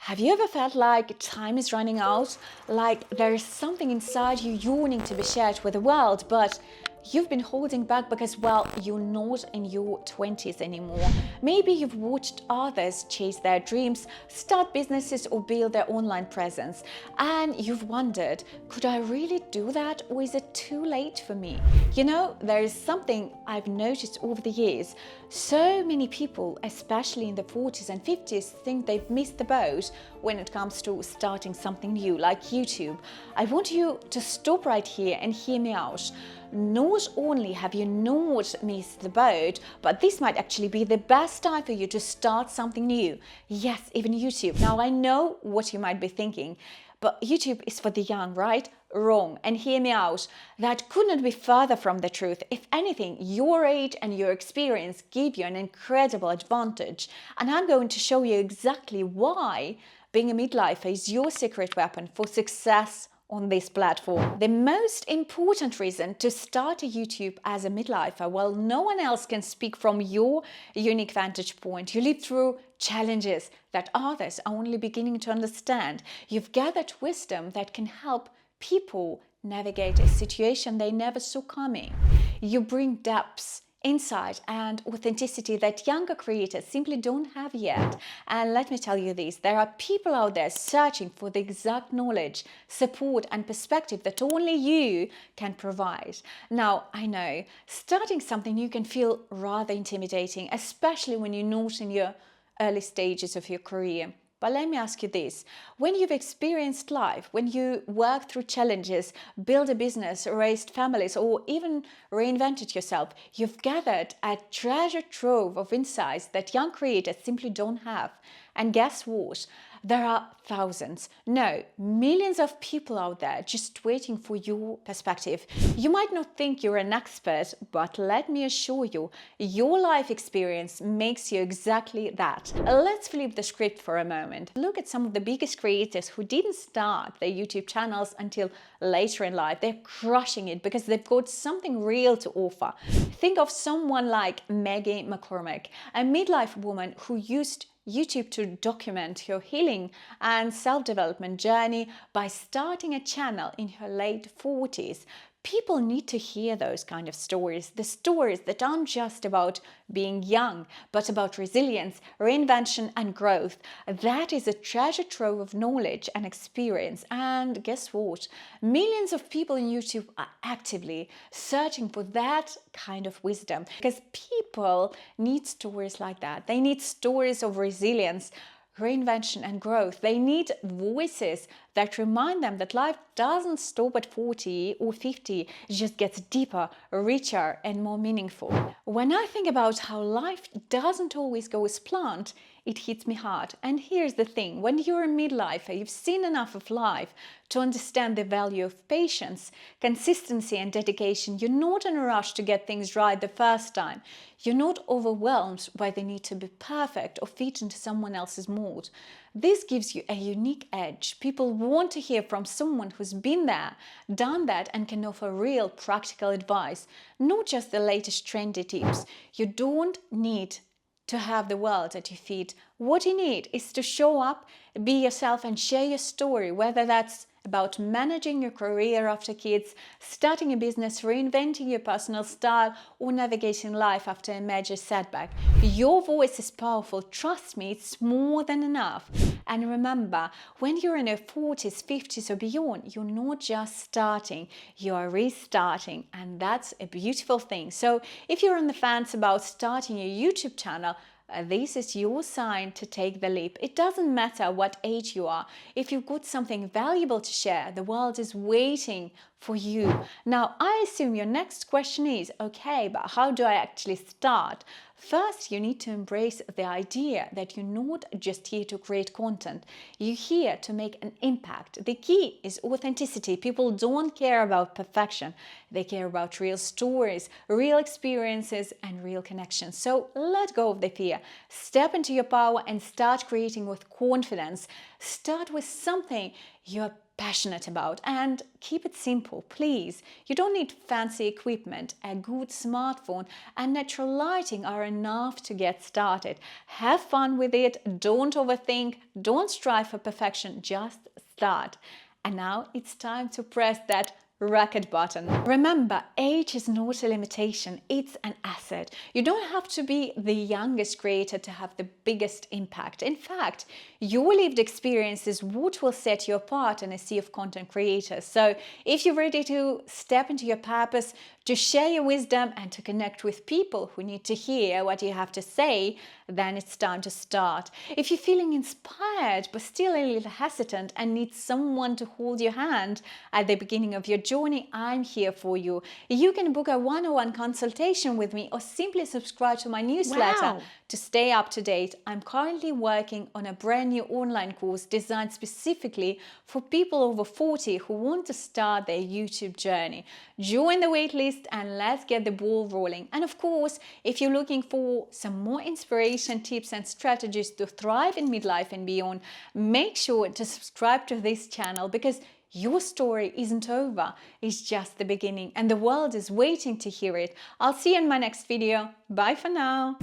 Have you ever felt like time is running out? Like there is something inside you yearning to be shared with the world, but you've been holding back because, well, you're not in your 20s anymore. Maybe you've watched others chase their dreams, start businesses, or build their online presence, and you've wondered, could I really do that, or is it too late for me? You know, there is something I've noticed over the years. So many people, especially in the 40s and 50s, think they've missed the boat when it comes to starting something new, like YouTube. I want you to stop right here and hear me out. Not only have you not missed the boat, but this might actually be the best time for you to start something new. Yes, even YouTube. Now, I know what you might be thinking, but YouTube is for the young, right? Wrong. And hear me out. That could not be further from the truth. If anything, your age and your experience give you an incredible advantage. And I'm going to show you exactly why being a midlifer is your secret weapon for success on this platform. The most important reason to start a YouTube as a midlifer, well, no one else can speak from your unique vantage point. You live through challenges that others are only beginning to understand. You've gathered wisdom that can help people navigate a situation they never saw coming. You bring depth, insight and authenticity that younger creators simply don't have yet. And let me tell you this, there are people out there searching for the exact knowledge, support and perspective that only you can provide. Now, I know starting something new can feel rather intimidating, especially when you're not in your early stages of your career. But let me ask you this, when you've experienced life, when you worked through challenges, built a business, raised families, or even reinvented yourself, you've gathered a treasure trove of insights that young creators simply don't have. And guess what? There are thousands, no, millions of people out there just waiting for your perspective. You might not think you're an expert, but let me assure you, your life experience makes you exactly that. Let's flip the script for a moment. Look at some of the biggest creators who didn't start their YouTube channels until later in life. They're crushing it because they've got something real to offer. Think of someone like Maggie McCormick, a midlife woman who used YouTube to document her healing and self-development journey by starting a channel in her late 40s. People need to hear those kind of stories, the stories that aren't just about being young, but about resilience, reinvention and growth. That is a treasure trove of knowledge and experience. And guess what? Millions of people in YouTube are actively searching for that kind of wisdom because people need stories like that. They need stories of resilience, reinvention and growth. They need voices that remind them that life doesn't stop at 40 or 50, it just gets deeper, richer and more meaningful. When I think about how life doesn't always go as planned, it hits me hard. And here's the thing, when you're a midlifer, you've seen enough of life to understand the value of patience, consistency and dedication. You're not in a rush to get things right the first time. You're not overwhelmed by the need to be perfect or fit into someone else's mold. This gives you a unique edge. People want to hear from someone who's been there, done that, and can offer real practical advice, not just the latest trendy tips. You don't need to have the world at your feet. What you need is to show up, be yourself and share your story, whether that's about managing your career after kids, starting a business, reinventing your personal style, or navigating life after a major setback. Your voice is powerful. Trust me, it's more than enough. And remember, when you're in your 40s, 50s or beyond, you're not just starting, you are restarting. And that's a beautiful thing. So if you're on the fence about starting a YouTube channel, this is your sign to take the leap. It doesn't matter what age you are. If you've got something valuable to share, the world is waiting for you. Now, I assume your next question is, okay, but how do I actually start? First, you need to embrace the idea that you're not just here to create content. You're here to make an impact. The key is authenticity. People don't care about perfection. They care about real stories, real experiences, and real connections. So let go of the fear. Step into your power and start creating with confidence. Start with something you're passionate about. And keep it simple, please. You don't need fancy equipment. A good smartphone and natural lighting are enough to get started. Have fun with it. Don't overthink. Don't strive for perfection. Just start. And now it's time to press that record button. Remember, age is not a limitation, it's an asset. You don't have to be the youngest creator to have the biggest impact. In fact, your lived experience is what will set you apart in a sea of content creators. So if you're ready to step into your purpose, to share your wisdom and to connect with people who need to hear what you have to say, then it's time to start. If you're feeling inspired but still a little hesitant and need someone to hold your hand at the beginning of your journey, I'm here for you. You can book a one-on-one consultation with me or simply subscribe to my newsletter to stay up to date. I'm currently working on a brand new online course designed specifically for people over 40 who want to start their YouTube journey. Join the waitlist and let's get the ball rolling. And of course, if you're looking for some more inspiration, tips and strategies to thrive in midlife and beyond, make sure to subscribe to this channel because your story isn't over, it's just the beginning and the world is waiting to hear it. I'll see you in my next video. Bye for now.